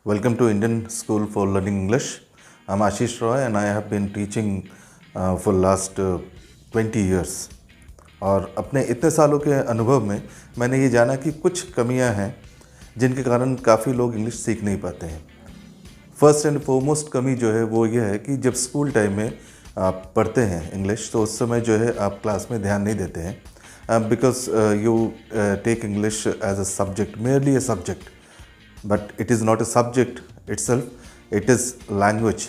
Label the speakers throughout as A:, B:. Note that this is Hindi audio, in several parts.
A: Welcome to Indian School for Learning English. I'm Ashish Roy and I have been teaching for last 20 years. और अपने इतने सालों के अनुभव में मैंने ये जाना कि कुछ कमियां हैं जिनके कारण काफ़ी लोग इंग्लिश सीख नहीं पाते हैं। फर्स्ट एंड फोरमोस्ट कमी जो है वो ये है कि जब स्कूल टाइम में आप पढ़ते हैं इंग्लिश तो उस समय जो है आप क्लास में ध्यान नहीं देते हैं because you take English as a subject, merely a subject, but it is not a subject itself, it is language.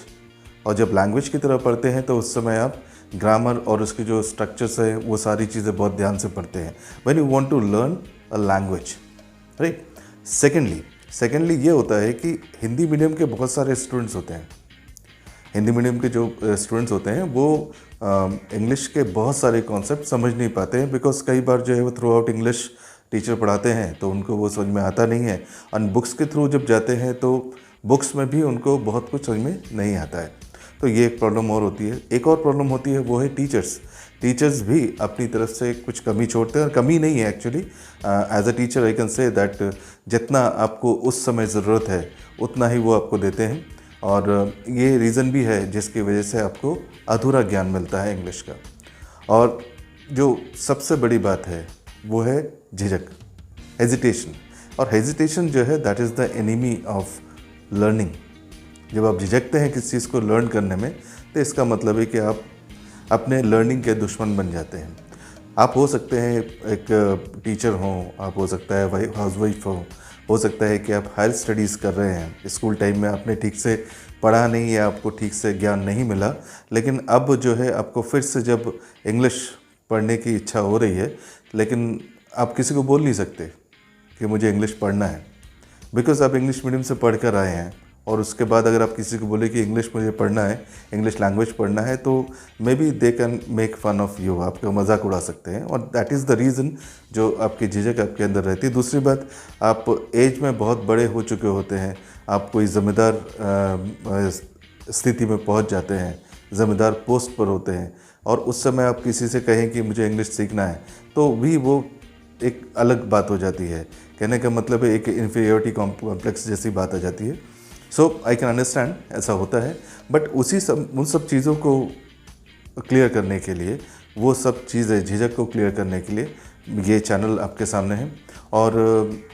A: और जब लैंग्वेज की तरह पढ़ते हैं तो उस समय आप ग्रामर और उसके जो स्ट्रक्चर्स है वो सारी चीज़ें बहुत ध्यान से पढ़ते हैं when you want to learn a language, right. Secondly ये होता है कि हिंदी मीडियम के बहुत सारे स्टूडेंट्स होते हैं। हिंदी मीडियम के जो स्टूडेंट्स होते हैं वो इंग्लिश के बहुत सारे कॉन्सेप्ट समझ नहीं पाते हैं बिकॉज कई बार जो है वो थ्रू आउट इंग्लिश टीचर पढ़ाते हैं तो उनको वो समझ में आता नहीं है, और बुक्स के थ्रू जब जाते हैं तो बुक्स में भी उनको बहुत कुछ समझ में नहीं आता है। तो ये एक प्रॉब्लम और होती है। एक और प्रॉब्लम होती है वो है टीचर्स भी अपनी तरफ से कुछ कमी छोड़ते हैं, और कमी नहीं है actually. As a teacher I can say that जितना आपको उस समय ज़रूरत है उतना ही वो आपको देते हैं, और ये रीज़न भी है जिसकी वजह से आपको अधूरा ज्ञान मिलता है इंग्लिश का। और जो सबसे बड़ी बात है वो है झिझक, हेजिटेशन। और हेजिटेशन जो है that is the enemy of learning. जब आप झिझकते हैं किसी चीज़ को लर्न करने में तो इसका मतलब है कि आप अपने लर्निंग के दुश्मन बन जाते हैं। आप हो सकते हैं एक टीचर हों, आप हो सकता है हाउस वाइफ हो सकता है कि आप हायर स्टडीज़ कर रहे हैं, स्कूल टाइम में आपने ठीक से पढ़ा नहीं या आपको ठीक से ज्ञान नहीं मिला, लेकिन अब जो है आपको फिर से जब इंग्लिश पढ़ने की इच्छा हो रही है, लेकिन आप किसी को बोल नहीं सकते कि मुझे इंग्लिश पढ़ना है बिकॉज आप इंग्लिश मीडियम से पढ़ कर आए हैं। और उसके बाद अगर आप किसी को बोले कि इंग्लिश मुझे पढ़ना है, इंग्लिश लैंग्वेज पढ़ना है, तो maybe they can make fun of you, आपका मजाक उड़ा सकते हैं। और दैट इज़ द रीज़न जो आपकी झिझक आपके अंदर रहती है। दूसरी बात, आप एज में बहुत बड़े हो चुके होते हैं, आप कोई ज़िम्मेदार स्थिति में पहुंच जाते हैं, ज़िम्मेदार पोस्ट पर होते हैं, और उस समय आप किसी से कहें कि मुझे इंग्लिश सीखना है तो भी वो एक अलग बात हो जाती है। कहने का मतलब है एक इन्फीरियोरिटी कॉम्प्लेक्स जैसी बात आ जाती है। सो आई कैन अंडरस्टैंड ऐसा होता है, बट उन सब चीज़ों को क्लियर करने के लिए, वो सब चीज़ें झिझक को क्लियर करने के लिए ये चैनल आपके सामने है। और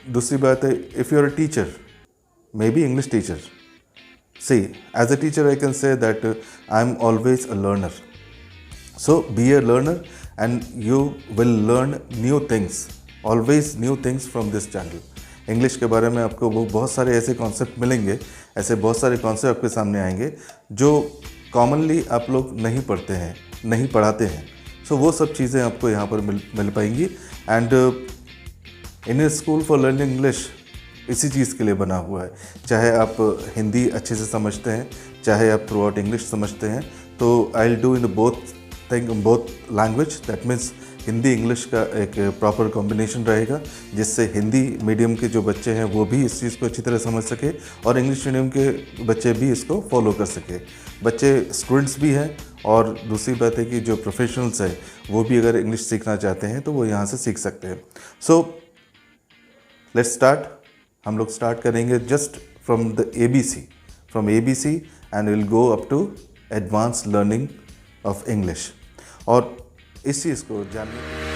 A: दूसरी बात है, if you are a teacher, maybe English teacher, see as a teacher I can say that I am always a learner. So be a learner and you will learn new things, always new things from this channel. English के बारे में आपको वो बहुत सारे ऐसे कॉन्सेप्ट मिलेंगे, ऐसे बहुत सारे कॉन्सेप्ट आपके सामने आएंगे जो कॉमनली आप लोग नहीं पढ़ते हैं, नहीं पढ़ाते हैं। सो वो सब चीज़ें आपको यहाँ पर मिल पाएंगी। And Indian school for learning English इसी चीज़ के लिए बना हुआ है। चाहे आप हिंदी अच्छे से समझते हैं, चाहे आप थ्रू आउट इंग्लिश समझते हैं, तो I will do in both language. That means Hindi English का एक प्रॉपर कॉम्बिनेशन रहेगा जिससे हिंदी मीडियम के जो बच्चे हैं वो भी इस चीज़ को अच्छी तरह समझ सके और इंग्लिश मीडियम के बच्चे भी इसको फॉलो कर सके। बच्चे स्टूडेंट्स भी हैं, और दूसरी बात है कि जो प्रोफेशनल्स हैं वो भी अगर इंग्लिश सीखना चाहते हैं तो वो यहाँ से सीख सकते हैं। So let's start. हम लोग स्टार्ट करेंगे just from the ABC and will go up to advance learning of English. और इस चीज़ को जानने